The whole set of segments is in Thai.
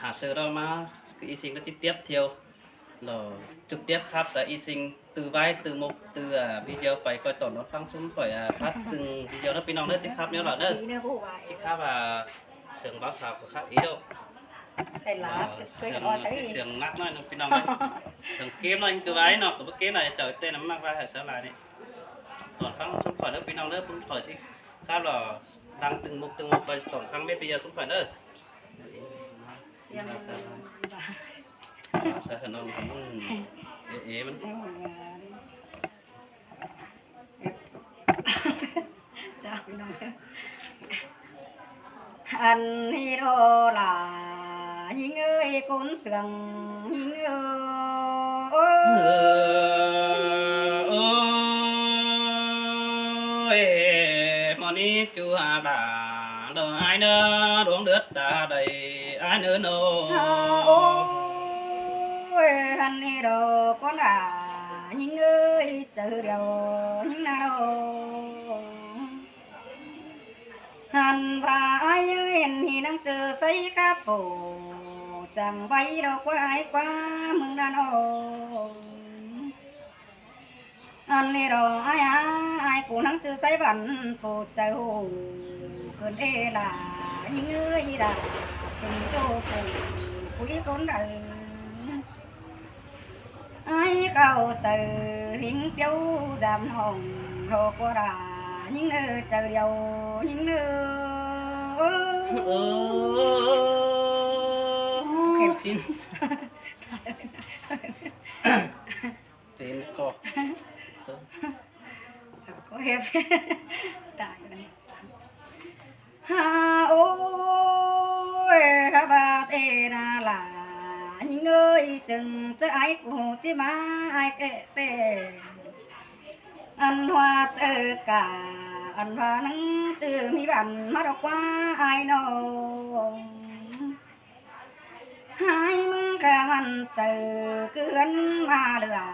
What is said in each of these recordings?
hạ sơ đó mà cái y sinh nó tiếp theo là trực tiếp khắp sẽ y sinh từ vai từ mục từ video phải coi tổn nó phăng xuống khỏi phát từng video nó pin nó nữa chỉ khắp nhớ là nữa chỉ khắp sườn báo sào của khắp ý đâu sườn nát nói nó pin nó sườn kiếm nó từ vai nó từ kiếm này trời tên nó mang vai phải sao lại đi tổn phăng xuống khỏi nữa pin nó nữa không khỏi chứ khắp là đang từng mục phải tổn phăng mấy bây giờ xuống khỏi nữa sao nó không ế mình anh hi đô là những ơi con sườn những ơi mà đi chú hà bà đồ ai nữa đuống đứt ta đầy ai nữa nô anh hi đô con là những ơi từ đầu những nào hàn và ai ơi thì đang từ xây các phủ chẳng vay đâu qua ai qua mừng đàn ô anh đi đâu ai cũng đang từ xây bản phủ trời hồ cơn đê là những người là tình châu phủ quý con đời ai cầu sự hình tiêu giảm hồng hồ qua đà những nơi trời giàu những nơi xin tên co có hẹp tại đây ha ôi ha ba tê là những người từng tới ai của tí má ai kệ tê ăn hoa tơ cả ăn hoa nắng từ mi bàn mắt qua ai đâu hai mừng cả ăn từ cứ ăn mà lừa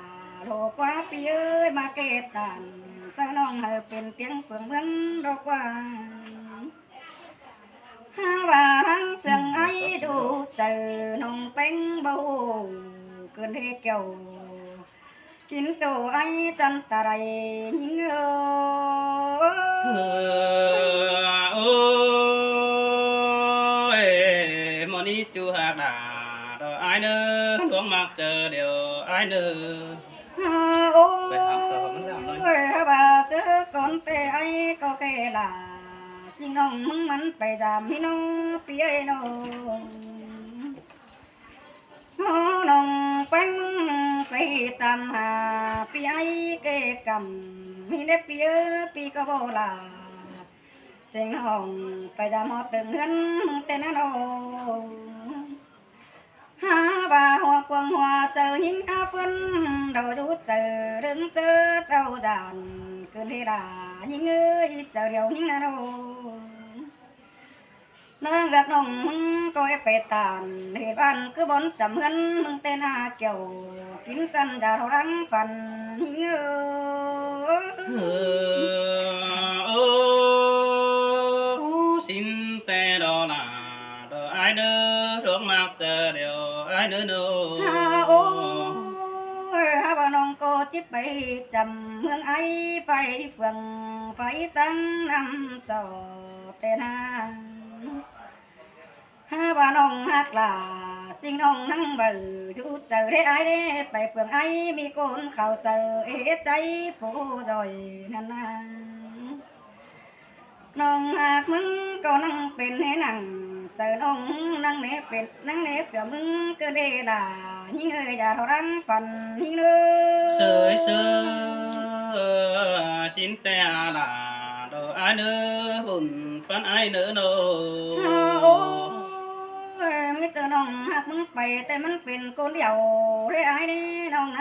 lô quá pi ơi mà kê tàn sao nong hợpเป็นtiếng phượng vân đâu qua ha bà đang sừng ấy đủ từ nong bánh bầu cơn hê kêu chín tổ ai chân ta đây những ơi mà đi chú hà đà rồi ai nữa đuống mặc chờ điều ai nữa ôi bà chứ con tê ai có kê là xin ông mừng mắn phải giảm hi nó phía nó nông quanh phải tầm hà phía ai kê cầm hi nếp phía pi có vô là sinh hồng phải giảm họ từng hân tên nó ha bà hoa quang hoa chờ những áo phân đầu rút chờ đứng tơ trâu đàn cứ thế là những người chờ điều những nào đâu nó gặp nông coi phải tàn thì ban cứ bốn chấm hân mừng tên kiểu kín cân đã thâu đắng phần những xin tê đó là đồ ai nữa đuống mặc chờ điều ai nữa nô ha bà nông cô chip bảy trầm hương ấy phải phường phải tăng năm sò tên ha bà nông hát là xin nông nắng bờ chú chờ thế ai đấy phải phường ấy mi con khảo sợ hết cháy phủ rồi năn nông hát mừng có năngเป็นthế năng sợ nông năng néเป็นnăng né sửa mừng cơ đề là những người già thọ đăng phần những nơi sơi xin tê là đồ ai nữa hùn phân ai nữa nô mấy tờ nông hát mừng bàyแต่มันเป็นคนเดียวthế ai đấy nông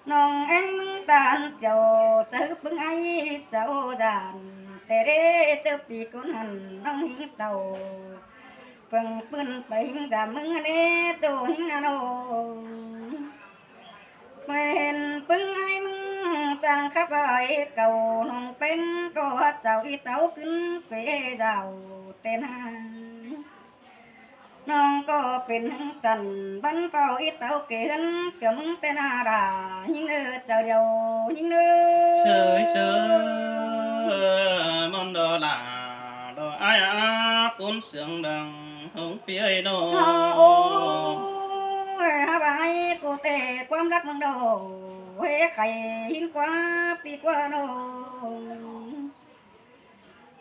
nông anh mừng tàn chầu sớ bưng ai chầu giànแต่เด้เจ้าปีคนหันน้องหิงเต่าเพิ่งปืนไปหิงจามึงเด้โตหิงนาโนเป็นปึงไอ้มึงจังขับไอ้เก่าน้องเป็นก็เจ้าอีเต่าขึ้นเปดาวเต้นหา น้องก็เป็นหังสันบันเฝ้าอีเต้าเกินเสียมึงแต่นาดายิ่งเจ้าเดียวยิ่งmón đồ là đồ ai cuốn sướng đằng hồng phía đồ โอ้ยฮาบายกูแต่ความรักมึงโดเฮ้ไข่หินกว่าปีกว่าโน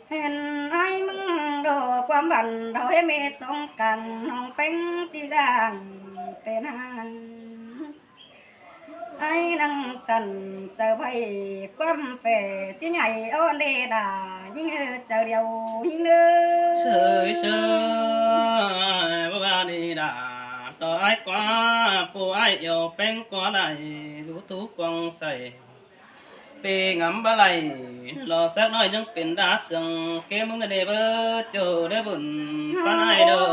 เห็นไอ้มึงโดความบันเราให้เมตต้องกันน้องเป็นจีดังแต่นางไอ้นังสันเจอไปความเป๋ที่ใหญ่อ้อนเดดายิ่งเจอเดียวยิ่งbà ba đi đà đồ ai quá phụ ai yêu bên quá này lũ tú quăng sayปีงำบะไหลรอสักหน่อยยังเป็นดาเสียงเกมึงได้เบอเจอได้บุญปานไอเด้อ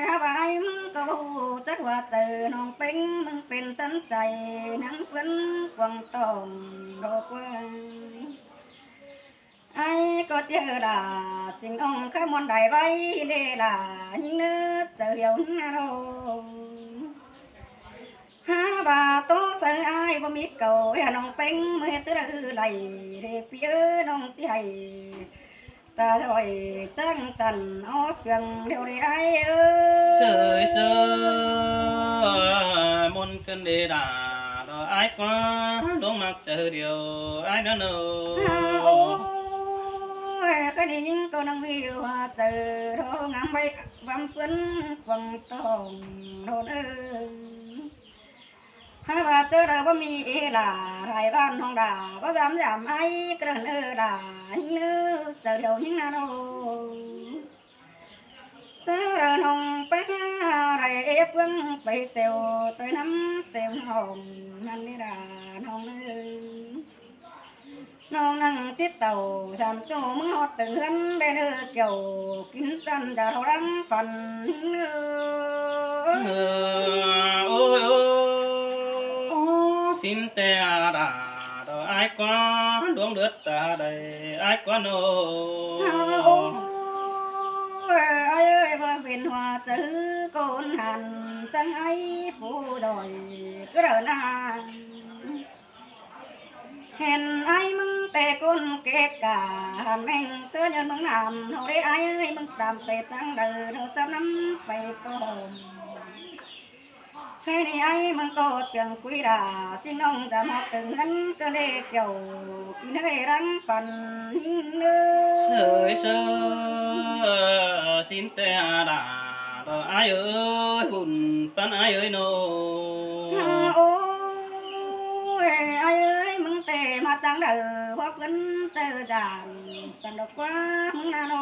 ฮาบายมึงก็รู้จักว่าเจอน้องเป็นมึงเป็นสันใสนังเพิ่นกวางตองดอกว่าไอ้ก็เจอด่าสิ่งองค์ขมอนได้ไว้เดล่ะยิ่งเนื้อเจอเดียวนะโรฮาบาโตเสือไอ้บ่มีเก่าน้องเป็นเมื่อเสือไหลเรเปียน้องที่ให้ตาถอยจังสันเอาเสียงเดียวได้ไอ้môn cơn đề đà đó ai quá đúng mặt chờ điều ai đó nô ก็ได้ยิงก็นังวิวเจอโรงามไว้ความฝันความต้องโดนหาว่าเจอเราบ่มีหลาหลายบ้านห้องด่าบ่จำยามไอ้กระเนอด่าหิ้งเนื้อเจอเดียวหิ้งนาโนเจอเราน้องไปหาไรเฟื่องไปเซลไปน้ำเซลหอมนั่นนี่ด่าน้องเนื้อน้องนั่งติดเต่าสามโจมึงหอดตื่นได้เนื้อเกี่ยวกินจันจะเราดังฝันเนื้อ ôi ôi xin te đà đó ai quá đuông đứt ta đây ai quá nô ไอ้เอ้ยว่าเป็นหัวจื้อโกนหันจังไอ้ผู้ดอยกระนางเห็นไอ้มึงแต่ก้นเกะกะแม่งเสื้อเงินมึงนำเขาได้ไอ้เอ้ยมึงตามไปตั้งเดินเขาจะน้ำไปต้มแค่นี้ไอ้มึงก็เตียงคุยด่าสิน้องจะมาตึงนั้นก็เลยเกี่ยวกินให้รังปันหิ้งเนื้อ sơi sơ xin te đà đó ai ơi hùn pan ai ơi nô โอ้ยไอ้เอ้ยมึงแต่มาตั้งเดินว่าเพิ่นเจอจานสนุกกว่ามึงนะโน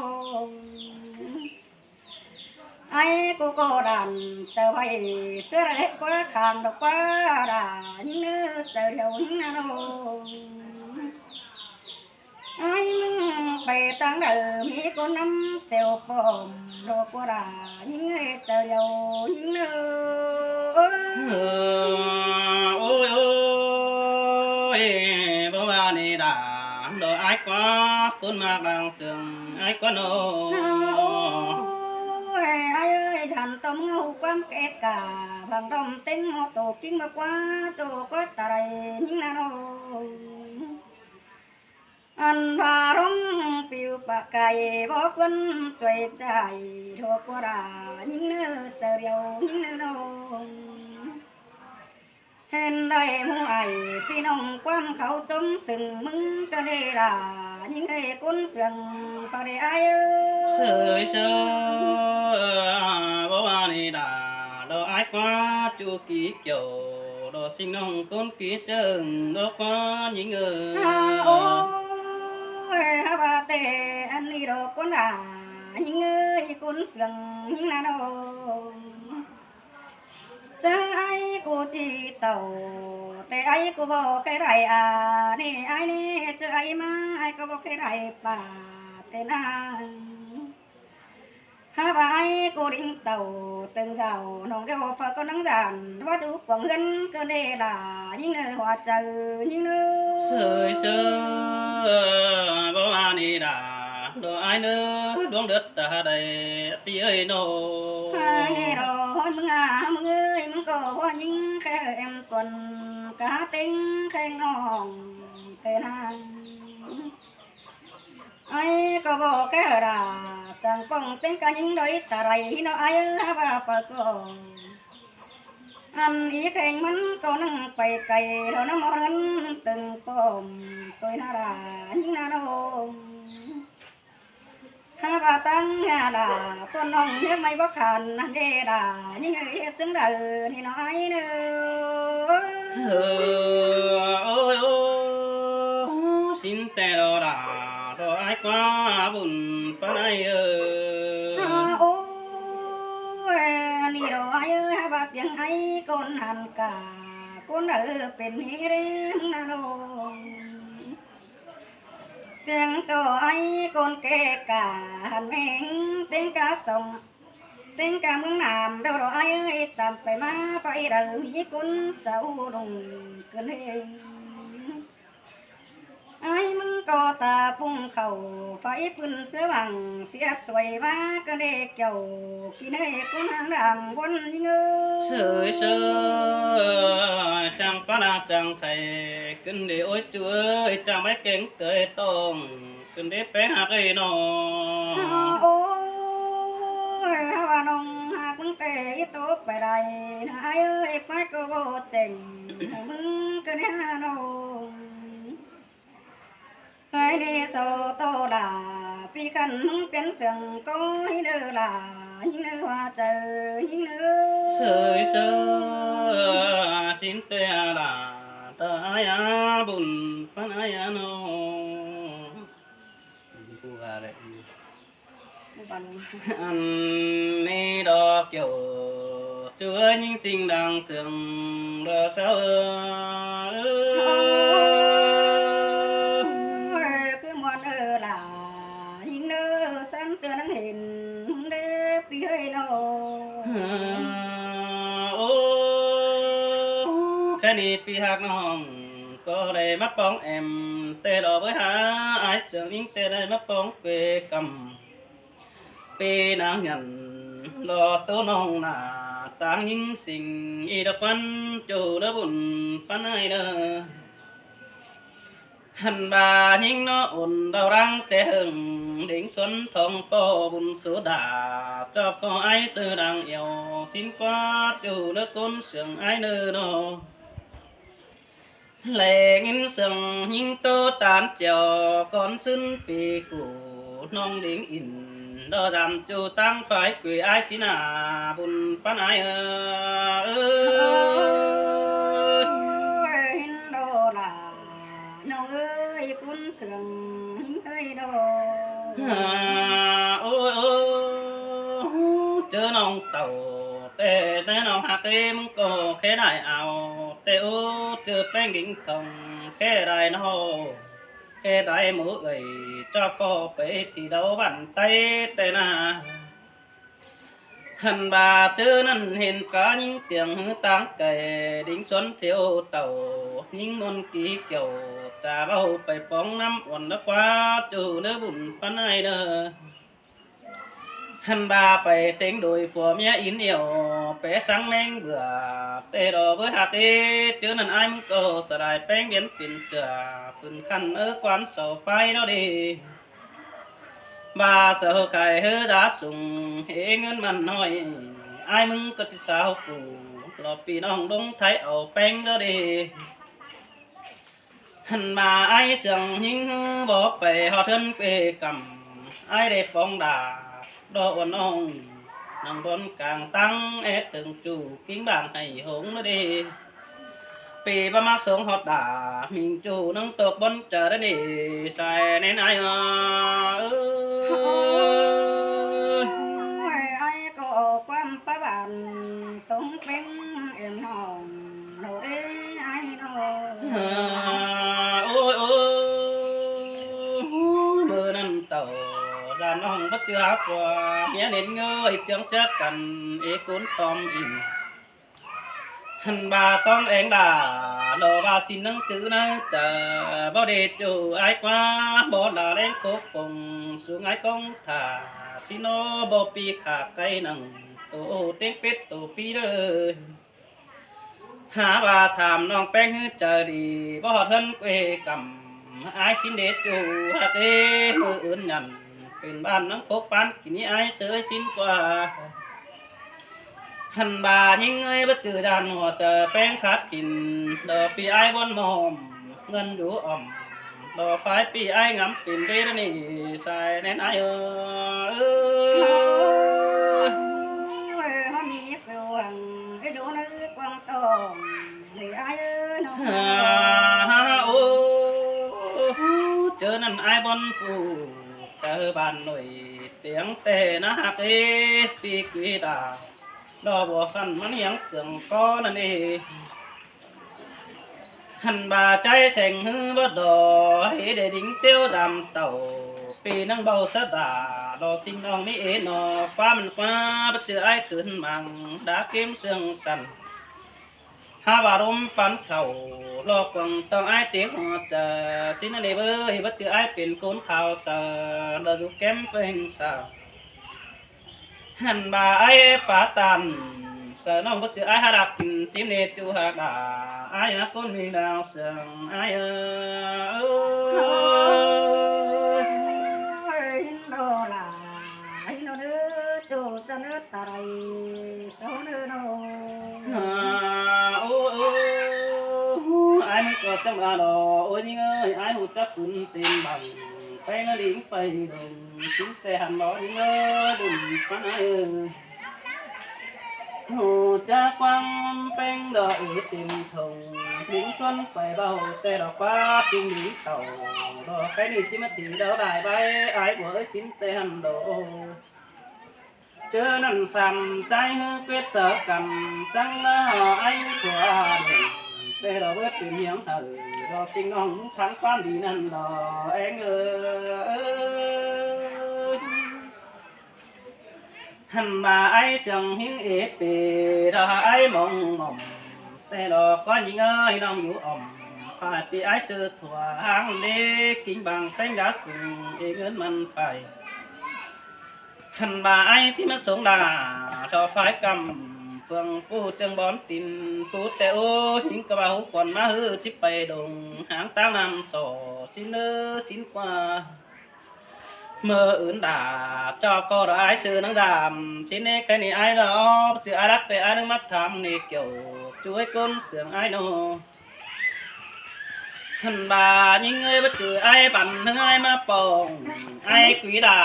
ไอ้กูก็ดันเจอไปเสื้อเล็กกว่าขางดอกกว่าด่ายิ่งเนื้อเจอเดียวยิ่งนะโนไอ้มึงไปตั้งเดิมมีคนน้ำเซลปอมดอกกว่าด่ายิ่งเนื้อเจอเดียวยิ่งเนื้อ ôi ôi bố ba đi đà đồ ai quá cuốn mạc đang sương ai quá nô ไอ้เอ้ยฉันต้มเงาความแก่กาบางดมเต็งโมโตกิ้งมากว่าโตก็ตะไรยิ่งนาโนอันพาร้องปิวปากไก่บอกคนสวยใจโทกว่ารายิ่งเนื้อเจอเดียวยิ่งเนื้อโนเห็นได้มู่ไอพี่น้องความเขาจมสึงมึงก็ได้ด่ายิ่งให้คนเสียงก็ได้ไอ้เอ้ย sơi sơ bố ba đi đà đồ ai quá chú ký kiểu đồ sinh nông con ký trơn đồ quá những người โอ้ยฮาบาเตอันนี้ดอกคนด่ายิ่งเอ้ยคนเสียงยิ่งนาโนเจอไอ้กูจีเต่าแต่ไอ้กูบอกเคยไรนี่ไอ้นี่เจอไอ้มาไอ้ก็บอกเคยไรป่าแต่นางฮาบาไอ้กูดิ้งเต่าตึงเจ้าน้องเดียวฝากก็นั่งจานว่าจุกกวางเงินก็ได้ด่ายิ่งเนื้อหัวใจยิ่งเนื้อ sơi sơ bố ba đi đà đồ ai nữa đuông đứt ta đây pi ơi nô hai rồi mừng mừng ơi mừng có những cái em tuần cá tính khen nòng tên hàng ai có bộ cái đà chẳng phong tên cả những đôi ta rầy nó ai ba ba cô anh ý khen mình có năng phải cày rồi nó mò đến từng cồm tôi nó đã những nó đâu ha bà tăng nhà đà con nông nước mây bắc hàn đê đà những người xứng đời thì nói nữa ôi ôi xin tè đồ đà đồ ai quá buồn phá này ôi đi đồ ai ơi ha bà tiếng hay con hàn cả con ở bên hi đến nào tiếng tổ ấy con kể cả hàn mình tiếng cá sông tiếng cá mương nam đâu đó ai ơi tạm phải má phải đầu với con cháu đồng cơn hình ai mừng có ta phung khẩu phải phun sữa bằng xía xoay má cái đề kiểu khi này con hàng đàm quân ngơ sơi sơi chẳng phá na chẳng thầy kinh đi ôi chúa ơi chẳng mấy kén cười tông kinh đi bé hạt ấy nó ôi hà nông hà cũng tệ tốt bài đây ai ơi phải có vô tình mừng cái hà nông cái đi số tô là phi khăn mừng biến sừng có đưa là những nơi hoa trời những nơi sơi sơi xin tê là ta ai à buồn phán ai à nó cô gà đấy anh đi đó kiểu chúa những sinh đang sương đó sao cứ muốn ở là những nơi sáng tươi nắng hình để phi hơi nó cái này phi hạt nó có đây mắt bóng em tê đó với há ai sương những tê đây mắt bóng quê cầm phi nàng nhận lo tố nông là sáng những sinh y đập văn chủ đó buồn phán ai nữa hẳn bà nhưng nó ổn đau đang tê hừng đến xuân thông po buồn số đà cho có ai sư đang yêu xin qua chủ nước tôn sương ai nữa nó lệ nghìn sương nhưng tô tàn chiều con xin phi cụ nông đến in đó làm chủ tăng phải quỳ ai xin à buồn phán ai ơi đồ là nông ơi cuốn sườn ơi đồ ôi ôi chớ nông tàu tê tê nông hạt tê mông cổ khé đại ảo tê ô chớ bánh kính thòng khé đại nó khé đại mũ gầy cho có bể thì đâu bàn tay tê na hẳn bà chớ năn hiền cả những tiếng hư tăng kề đính xuân thiếu tàu những môn ký kiểu trà bao phải bóng năm uẩn đã qua chủ nữ bùn phán ai nơ hẳn bà phải tính đôi phùa mía in yêu bé sáng men bữa tê đỏ với hạt tê chớ năn ai mong cầu sợ đại bén biến tiền sửa phần khăn ở quán sầu phai đó đi bà sợ khai hư đã sùng hễ ngân mặn nói ai mừng có thì sao phụ lọ pi nong đông thái ẩu bén đó đi hẳn bà ai sừng những bỏ về họ thân quê cầm ai để phong đà đó ổn ông nằng đón càng tăng ép từng chủ kính bảng hay hống nó đi vì ba má sống họ đà mình chủ nâng tộc bon chờ đó đi xài nên ai ai có quan phá bản sống bên em hồng nỗi ai đâu ôi ôi mưa năm tàu đàn ông bất chưa áp qua nhé nên ngơi chẳng chắc cần ý cuốn tóm in hẳn bà con em đã đồ bà xin nâng chữ nâng chờ bao đề chủ ai qua bỏ là đến phố cùng xuống ai công thả xin nó bỏ pi khả cây nâng tổ tiếng pết tổ pi đời há bà thảm nòng bén hư chờ đi bỏ thân quê cầm ai xin để chủ hạ tê mơ ơn nhậnเป็นบ้านนังพกปานกินนี้ไอ้เสือสิ้นกว่าหันบายิงเอ้ยบัดจือจานหัวเจอแป้งขาดกินดอกปีไอ้บนมอมเงินอยู่อ่อมดอกไฟปีไอ้งำปิ่นเวรนี่ใส่แน่นไอ้เออ họ mi quăng cái chỗ nó quăng tôm thì ai ơi nó โอ้เจอนั่นไอ้บนฟูเจอบ้านหน่อยเสียงเตะนะฮักเอปีกีดาดอกบัวขันมันยังเสียงก้อนั่นเองหันบาใจแสงฮือบ่ดอให้ได้ดิ่งเตี้ยวดำเต่าปีนังเบาสะดาดอกสิ่งน้องมีเอนอฟ้ามันฟ้าบ่เจอไอ้ขึ้นมังดาเกมเสียงสั่นหาว่าลมปันเข่าลอกกวงต้องไอ้เจ๊หัวจะสินเนเบอร์ให้บ่เจอไอ้เป็นคนข่าวสารดอกอยู่แก้มเฟ้งสาวหันบาไอ้ปาตันเสน้องบ่เจอไอ้หาดักกินจิ้มเนจูหาดาไอ้นักคนมีดาวเสียงไอ้เออ đồ là nó đưa chỗ cho nó tài số nữa nó โอ้ไอ้มันก็จำอาดอโอ้ยนี่เอ้ยไอ้หูจักคุณเต็มบังไปนะลิงไปดงชิ้นแต่หันบ่นี่เอ้ยดุมปันเอ้ยหูจักวังเป็นดอกอีติมทงลิงส่วนไปเบาแต่ดอกฟ้าสิ่งลิงเต่าดอกไปนี่ชิมติดอกได้ใบไอ้บัวชิ้นแต่หันโดเจอนั่นซ้ำใจฮือเป็ดเสือกำจังละไอ้ขวาเดินแต่เราเวทเป็นเหียงเถิดเราสิ่งน้องทั้งความดีนั่นดอเองหันมาไอ้เสียงหิ้งเอเปเราไอ้มองมองแต่เราก็ยิงเอ้ยน้องอยู่อ่อมพาปีไอ้เสือถั่วหางเล็กกิ่งบางแป้งดาสูงเอเงินมันไปหันบาไอ้ที่มันสงดาชอไฟกำเฟืองปูจังบอนตินปูแต่โอ้หิงกระเบาก่อนมาฮือที่ไปดงหางตานำสอสินเนอสินกว่าเมื่ออื่นด่าจอบก็ได้ซื้อนังดำสินเนแค่นี้ไอ้เนาะซื้อไอ้รักแต่ไอ้นึงมัดทำนี่เกี่ยวช่วยก้นเสียงไอ้โนหันบายิงเอ้ยบ่จือไอ้ปั่นทั้งไอ้มาปองไอ้กุยด่า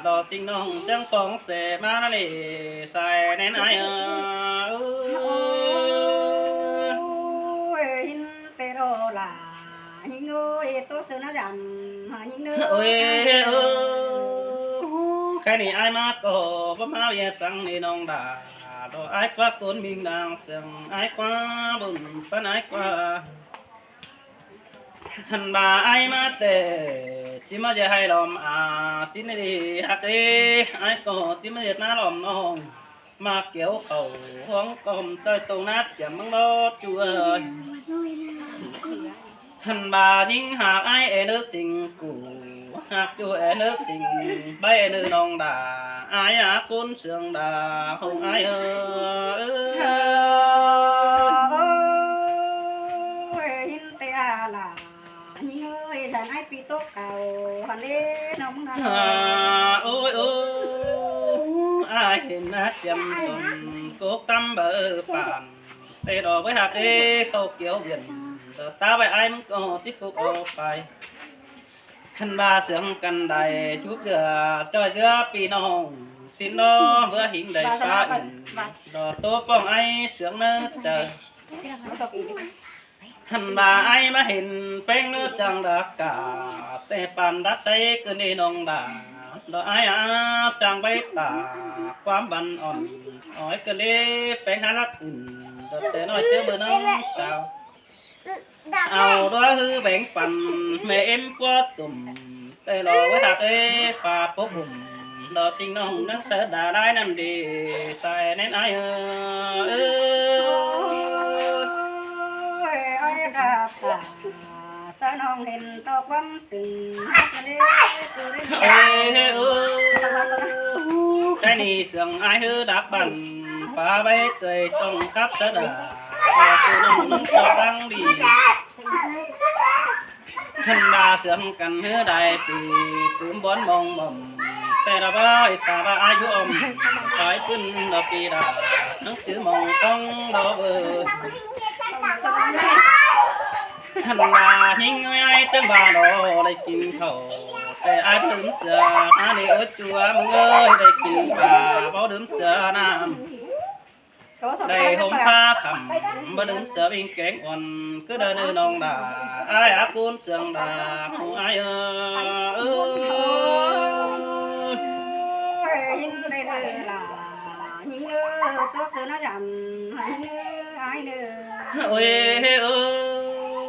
ดอกสิ่งน้องจังฟองเสมานั่นเอใส่แน่นไอ้hin pero là những người tôi sự nó dần mà những nơi โอ้ยแค่นี้ไอ้มาก็บ่มาแย่สั่งนี่น้องด่าดอกไอ้กว่าคนมีนางเสียงไอ้กว่าบุญปันไอ้กว่าหันบาไอ้มาแต่จิมาจะให้ลมสินดีฮักเอ้ไอ้ก็จิมาจะน่าลมน้องมาเกี่ยวเขาห้องกลมใจตรงนัดอย่ามังรอจัวหันบายิงหากไอ้เอเนอสิงกูหากจัวเอเนอสิงใบเอเนอน้องด่าไอ้อาคุณเสียงด่าคงไอ้hin te là những người dần ai bị tốt cầu hoàn đi nóng nóng โอ้ยโอ้ไอ้เห็นนัดจำจนกุกตั้มเบอร์ป่านไปดอกไว้หักเอ้เขาเกี่ยวเบียนตาไปไอ้มันก็ติดกุกออกไปขันบาเสียงกันใดชุบเสือจอยเสือปีน้องสินน้องเบื่อหิงใดฟ้าอินดอกตัวป้องไอ้เสียงเนื้อเจอหันบาไอ้มาเห็นแป้งเนื้อจังดักกาแต่ปานดักใส่ก็นี่น้องด่าดอกไอ้จังใบตาความบันอ่อนอ้อยก็เลยแป้งหาลักอื่นดอกแต่น้อยเจอเบอร์น้องสาวเอาด้วยฮือแบ่งปันแม่เอ็มกว่าตุ่มแต่รอไว้หักเอ้ป่าปบุ่มดอกสิ่งน้องนักเสือด่าได้นั่นดีใส่แน่นไอ้ ดาบตาสะน้องเห็นตอกวังสึงฮักเลยกูได้ เอ้ยเอ้ยcái này sườn ai hư đạp bằng phá bay cười trong khắp tất đà và từ nông cho đang đi thân đà sườn cần hư đại thì cũng bốn mong mầmแต่ละบ้ายตาบ้าอายุอมคอยขึ้นดอกปีดานังสือมองต้องดอกท่านมาหิ้งไอ้จังบาดอได้กินเขาแต่ไอ้ดื่มเสืออันนี้จัวมึงเอ้ยได้กินปลาบ่ดื่มเสือน้ำได้ห่มผ้าขำบ่ดื่มเสือวิ่งแกงอ่อนcứเดินนองด่าไอ้อากูนเสืองด่าของไอ้เอ้ยิงกูได้เลยล่ะยิงเนื้อตัวเสือน่าจำยิงเนื้อไอ้เนื้อ เอ้ยเอ้ย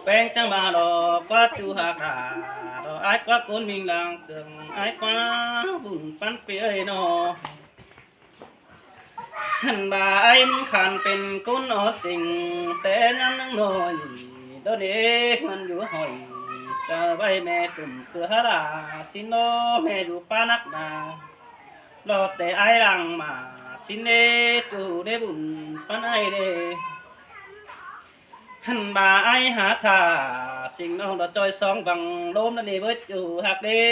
แป้งจังมาดอกก็จูหักดาดอกไอ้กว่าคนมิงดังเสืองไอ้กว่าบุญปันเปียนอหันบ่าไอ้มันขันเป็นกุนอสิ่งแต่ยังนั่งนอนตอนนี้มันอยู่หอยจะไว้แม่ตุ่มเสือราสินโนแม่อยู่ป้านักดารอแต่ไอ้หลังมาสินเนจูได้บุญปันไอ้เดหันบ่าไอ้หาท่าสิ่งน้องดอจอยสองบังลมนั่นนี่เบิดอยู่หักเด้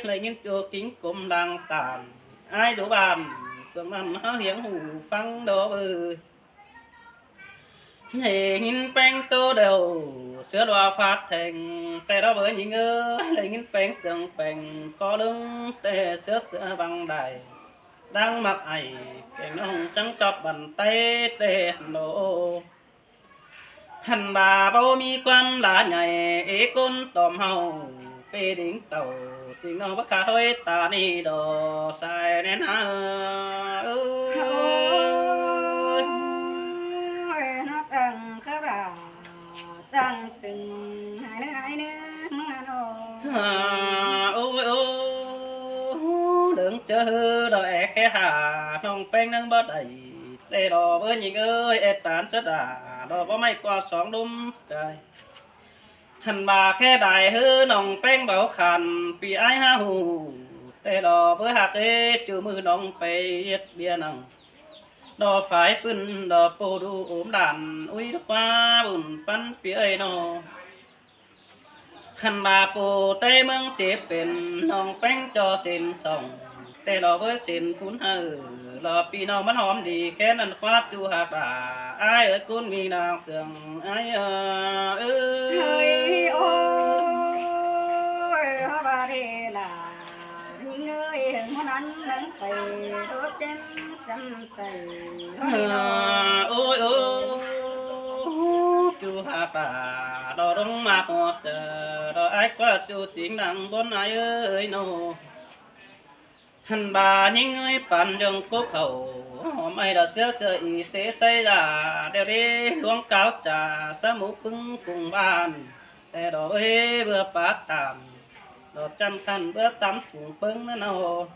เลยยินจูกิ้งกลมดังตามไอ้ดูบานส่วนมันหาเหียงหูฟังดอกnhìn bánh tô đầu sữa loa phát thành tè đó với những ơi lại nhìn bánh sườn bánh có lưng tè sữa sữa bằng đài đang mặc ải cái nông trắng chọt bàn tay tè nổ hành bà bao mi quan lá nhảy ế côn tòm hầu phê đỉnh tàu xin nó bắt khá hơi ta đi đồ sai nên ha chẳng khá bà chẳng từng hai nữa mà nó ôi ôi đừng chờ đợi cái hà nông bánh nâng bớt đầy để đò với những ơi ế tán rất đò có mấy qua sóng đúng trời hành bà khe đại hư nông bánh bảo khăn vì ai ha hù để đò với hạt ế trừ mưa nông bê bia nông đò phải pưng đò bồ đu ốm đàn uy đất qua bùnปั้นเปียโนขันบาปูเต้เมืองเจ็บเป็นน้องแป้งจอเส้นส่องแต่ดอกเบอร์เส้นคุ้นรอปีน้องมันหอมดีแค่นั้นคว้าจูหาป่าไอ้เอ้ยกุ้นมีนางเสืองไอ้เอ้ยโอ้ยฮาบาเรล่ะยิ่งเอ้ยมันนั้นนั้นไปรถเต็มจำใส่ ôi ôi chú hà tà đò đông mà ngọt chờ đò ai qua chú chính đằng bốn ai ơi nô hành bà những người bàn đường cố khẩu hôm nay đã xưa xưa y tế xây ra đều đi luống cáo trà sa mũ cứng cùng bànแต่đò ơi vừa phá tạm đò trăm khăn bữa tắm cùng bưng nó nô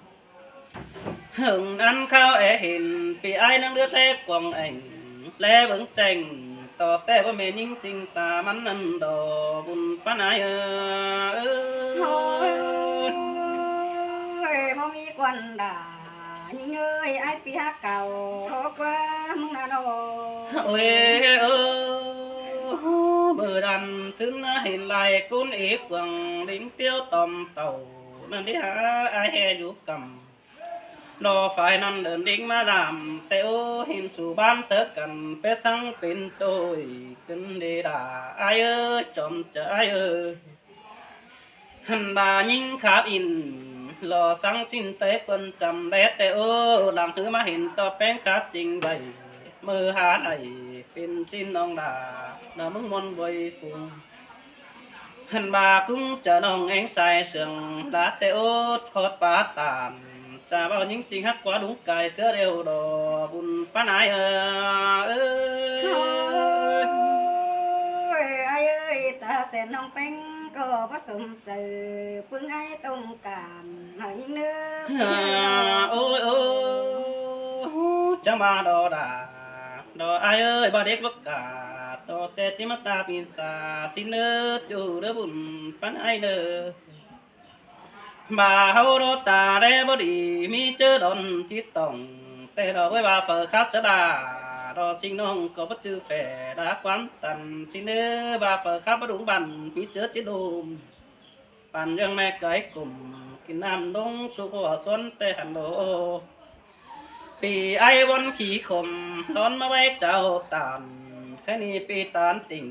hừng ănข้าวเห็นปีไอ้นั่งเลือดแทกกวางเองแลเบิ่งแจงต่อแต่ว่าแม่ยิ่งสิ่งตามันนั่นดอบุญปานายโอ้ยบ่มีควันด่ายิ่งเอ้ยไอ้ปีฮักเก่าโรกว่ามึงน่ะโนโอ้ยเบอร์ดันซึ้งเห็นลายกุ้นเอกกวางลิ้นเตี้ยวตอมเต่านั่นที่หาไอ้แห่อยู่กำรอฝ่ายนั้นเดินดิ่งมาดามแต่โอหินสู่บ้านเสกกันเปสังเป็นโตยขึ้นเดดาไอเอ้ยจอมจะไอเอ้ยหันบายิงขาบอินรอสังสิ้นเตะเปิ้นจำแลแต่โอหลังถือมาเห็นต่อแป้งขาดจริงใบมือหาไอเป็นสิ้นน้องดาน้ามึงมนบอยกุงหันบากุ้งจะน้องเองใส่เสืองลาแต่โอทอดปลาตามจะbao những sinh hát quá đúng cài sữa đều đỏ bùn pan ai ơi ai ơi ta sẽ nông bánh có bắt sum từ phương ai tông cảm hỏi những nước ôi ôi chẳng mà đò đà đò ai ơi ba đếch bất cả โตแต่จิมตาปีศาจสิเนอจูเด้อบุญปันไอเนอบาเฮาโรตาได้บ่ดีมีเจอดอนจิตต้องแต่เราไว้ว่าเปิดคัดสดารอสิ่งน้องก็บ่จือแฝดาความตันสิเนอบาเปิดคับบ่ดุบันมีเจอจิโดมปั่นยังแม่ไก่กลุ่มกินน้ำดงสุขสนแต่หันโลปีไอวันขี่ขมนอนมาไว้เจ้าตานแค่นี้ปีตานติ่ง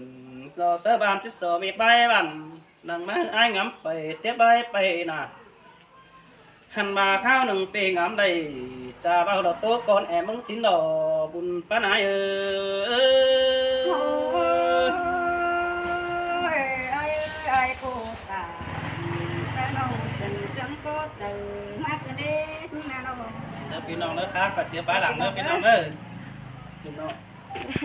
รอเสบานที่โสมีใบบันนั่งมาไอ้งำไปเตี้ยใบไปน่ะหันมาข้าวหนึ่งปีงำได้จะเบาดอกโตก่อนแอบมึงสินดอบุญปานายโอ้ยไอ้กูตายแต่น้องเป็นเสียงก็เจอมากเด้นะน้อง เด้อพี่น้องเด้อครับปัดเดี๋ยวไปหลังเด้อพี่น้องเด้อพี่น้อง